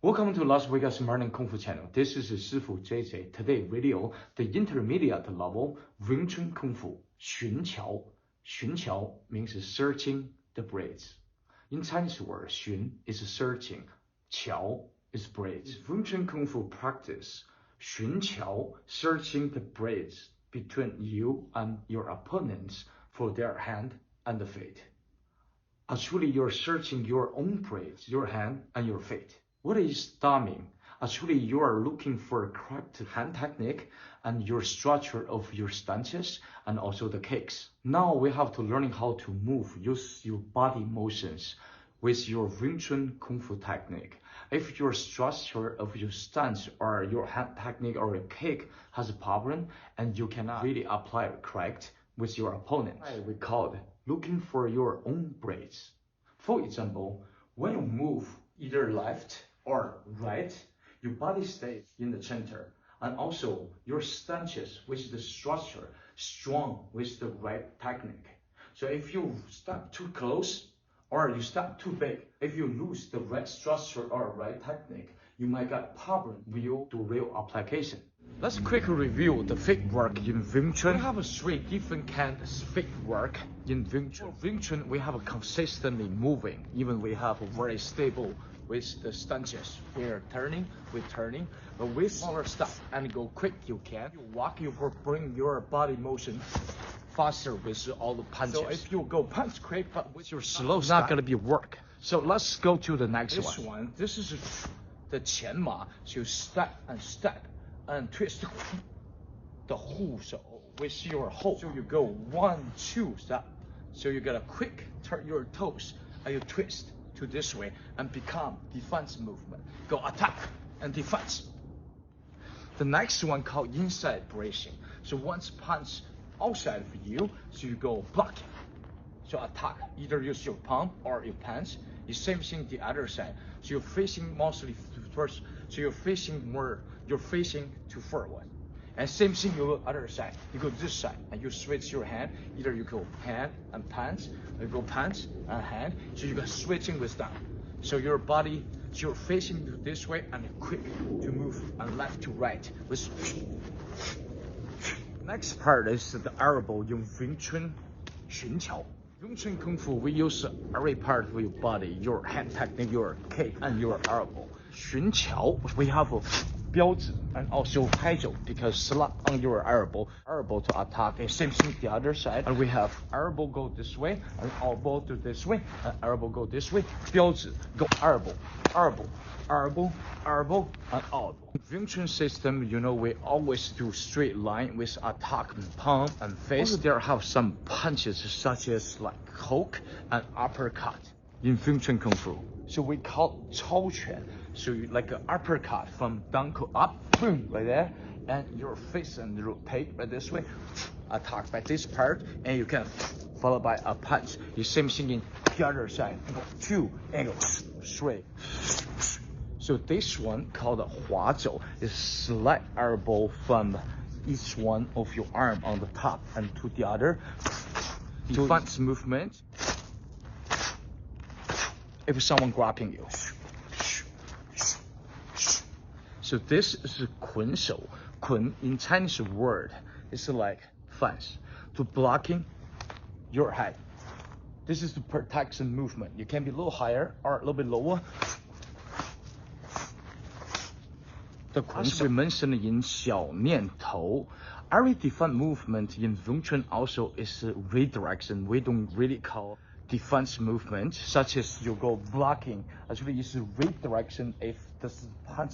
Welcome to Las Vegas Morning Kung Fu channel. This is Shifu JJ. Today video, the intermediate level Wing Chun Kung Fu, Xin Qiao. Xin Qiao means searching the braids. In Chinese word, Xun is searching, Qiao is braids. Wing Chun Kung Fu practice, Xin Qiao, searching the braids between you and your opponents for their hand and feet. Actually, you're searching your own braids, your hand and your feet. What is that mean? Actually, you are looking for a correct hand technique and your structure of your stances and also the kicks. Now we have to learn how to move, use your body motions with your Wing Chun Kung Fu technique. If your structure of your stance or your hand technique or your kick has a problem and you cannot really apply it correct with your opponent, we call it looking for your own braids. For example, when you move either left or right, your body stays in the center, and also your stances with the structure strong with the right technique. So if you step too close or you step too big, if you lose the right structure or right technique, you might get problem when you do real application. Let's quickly review the footwork in Ving Tsun. We have three different kinds of footwork in Ving Tsun. For Ving Tsun, we have a consistently moving, even we have a very stable with the stances. We're turning, but with smaller stuff and go quick you can. You walk, you bring your body motion faster with all the punches. So if you go punch quick, but with your slow, it's not gonna be work. So let's go to the next one. This is the qianma. So you step and twist the hu, so with your hold. So you go 1, 2 step. So you gotta quick turn your toes and you twist to this way and become defense movement. Go attack and defense. The next one called inside bracing. So once punch outside of you, so you go blocking. So attack, either use your palm or your punch. The same thing the other side. So you're facing mostly first. So you're facing to forward. And same thing you go other side. You go this side and you switch your hand. Either you go hand and punch, or you go punch and hand. So you go switching with that. So your body, so you're facing this way and you're quick to move and left to right. Next part is the elbow in Ving Chun, Xin Qiao. Wing Chun Kung Fu, we use every part of your body, your hand technique, your kick, and your elbow. Xin Qiao, we have a 标指 and also 拍肘 because slap on your elbow to attack. And same thing the other side. And we have elbow go this way, and elbow to this way, and elbow go this way. 标指 go elbow, and elbow. Wing Chun system, you know, we always do straight line with attack, palm, and face. There have some punches such as like hook and uppercut in Wing Chun Kung Fu. So we call 超拳. So you like an uppercut from down to up, boom, right there, and your face and rotate right this way, attack by this part, and you can follow by a punch. The same thing in the other side. Go 2 and go 3. So this one called 滑肘 is slight elbow from each one of your arm on the top and to the other. Defense movement. If someone grabbing you. So this is 捆手. 捆 in Chinese word is like fence to blocking your head. This is the protection movement. You can be a little higher or a little bit lower. The 捆手 we mentioned in 小念头. Every defense movement in Wing Chun also is a redirection. We don't really call defense movement, such as you go blocking. Actually, it's a redirection if the punch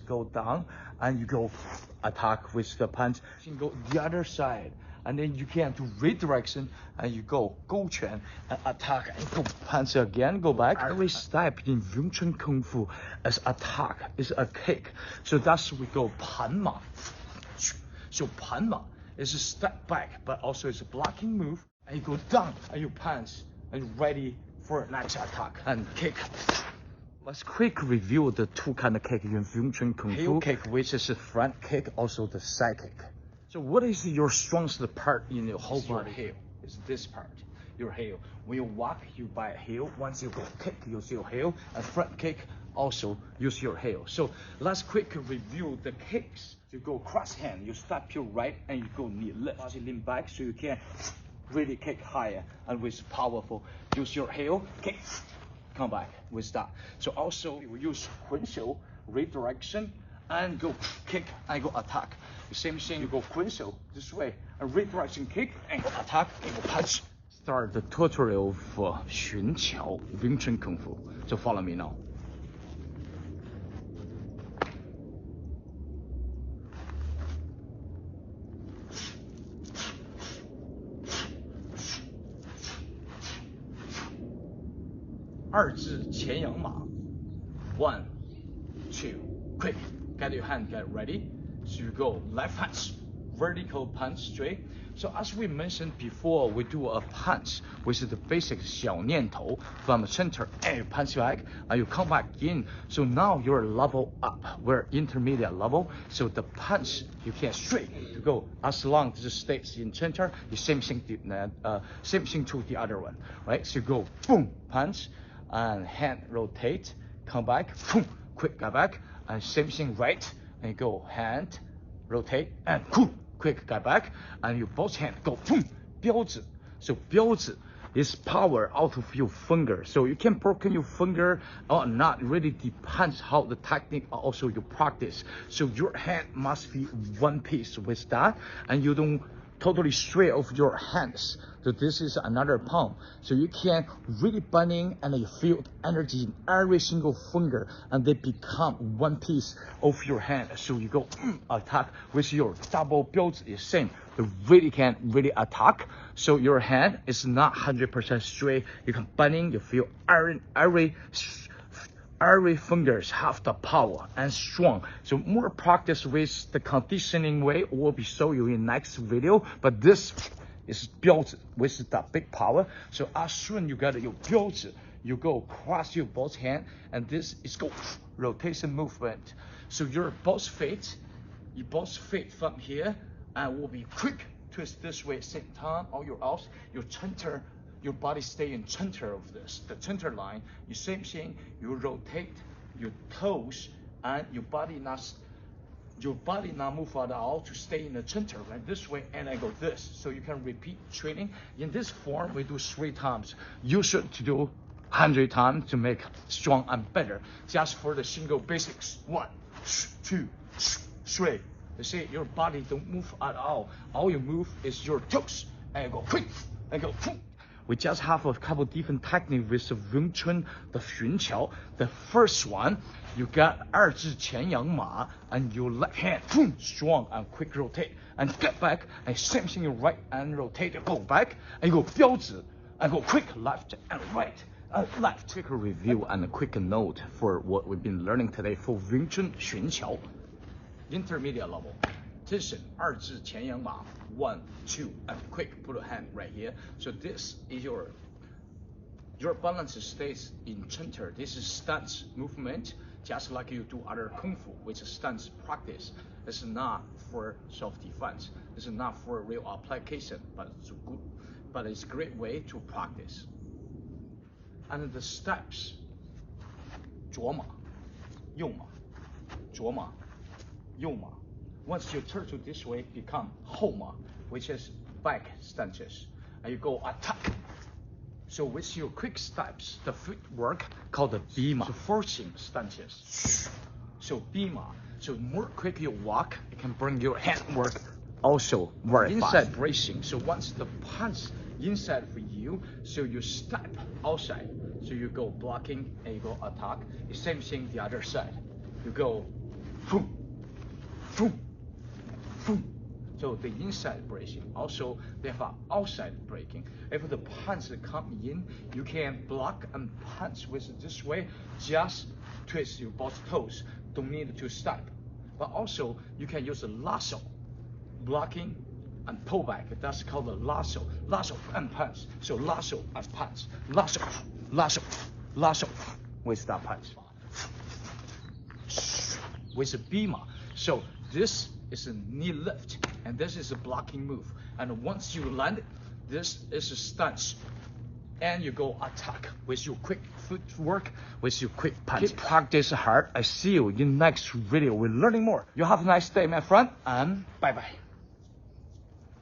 go down and you go attack with the punch. You can go the other side, and then you can do redirection and you go 勾拳 and attack and go punch again, go back. Every step in Wing Chun Kung Fu is attack, is a kick. So that's we go 盘马. So 盘马 is a step back, but also it's a blocking move. And you go down and you punch and you're ready for next attack and kick. Let's quick review the two kind of kick in Wing Chun Kung Fu. Heel kick, which is a front kick, also the side kick. So what is your strongest part in your whole body? Your heel. It's this part, your heel. When you walk, you by heel. Once you go kick, you see your heel. And front kick, also use your heel. So let's quickly review the kicks. You go cross hand, you step your right and you go knee lift. Body lean back so you can really kick higher and with powerful. Use your heel, kick, come back with that. So also you use Quinshou, redirection, and go kick and go attack. The same thing, you go Quinshou this way, a redirection kick and go attack and go punch. Start the tutorial for Xin Qiao Wing Chun Kung Fu. So follow me now. One, two, quick. Get your hand, get ready. So you go left punch, vertical punch straight. So as we mentioned before, we do a punch, which is the basic 小念头 from the center, and you punch back, and you come back in. So now you're level up, we're intermediate level. So the punch, you can straight to go as long as it stays in center. The same thing to the other one, right? So you go boom, punch, and hand rotate, come back, boom, quick get back, and same thing right, and you go hand, rotate, and boom, quick get back, and you both hand go boom, 标指. So 标指 is power out of your finger. So you can broken your finger or not, really depends how the technique or also your practice. So your hand must be one piece with that, and you don't totally straight off your hands. So this is another palm. So you can really bending and you feel energy in every single finger and they become one piece of your hand. So you go attack with your double 标指 is same. You really can really attack. So your hand is not 100% straight. You can bending, you feel every fingers have the power and strong. So more practice with the conditioning way will be show you in next video. But this is built with the big power. So as soon you got your 标指, you go cross your both hand, and this is go rotation movement. So your both feet, you both feet from here, and will be quick twist this way same time. Or your else your center. Your body stay in center of this, the center line. You same thing, you rotate your toes and your body not move at all to stay in the center, right? This way, and I go this. So you can repeat training. In this form, we do 3 times. You should do 100 times to make strong and better. Just for the single basics. 1, 2, 3. You see, your body don't move at all. All you move is your toes. And go quick, and go quick. We just have a couple different techniques with the Wing Chun, the Xin Qiao. The first one, you got 二字前仰马, and your left hand, boom, strong and quick rotate, and get back, and same thing, your right hand rotate, go back, and you go 标指, and go quick left and right, and left. Quick review and a quick note for what we've been learning today for Wing Chun Xin Qiao, intermediate level. Position 二字前仰马, 1, 2, and quick put a hand right here. So this is your balance stays in center. This is stance movement, just like you do other kung fu, which is stance practice. It's not for self-defense. It's not for real application, but it's a great way to practice. And the steps, 左马, 右马, 左马, 右马. Once you turn to this way, become 后马, which is back stances, and you go attack. So with your quick steps, the footwork called the bima, so forcing stances. So bima, so more quick you walk, you can bring your hand work also very fast. Inside bracing, so once the punch inside for you, so you step outside. So you go blocking and you go attack. The same thing the other side. You go boom, boom, boom. So the inside bracing, also they have outside breaking. If the punch come in, you can block and punch with this way, just twist your both toes, don't need to step. But also you can use a lasso, blocking and pull back. That's called a lasso, lasso and punch. So lasso and punch, lasso, lasso, lasso with that punch. With a bima. So this is a knee lift, and this is a blocking move. And once you land, this is a stance. and you go attack with your quick footwork, with your quick punch. Keep practice hard. I see you in next video. We're learning more. You have a nice day, my friend, and bye-bye.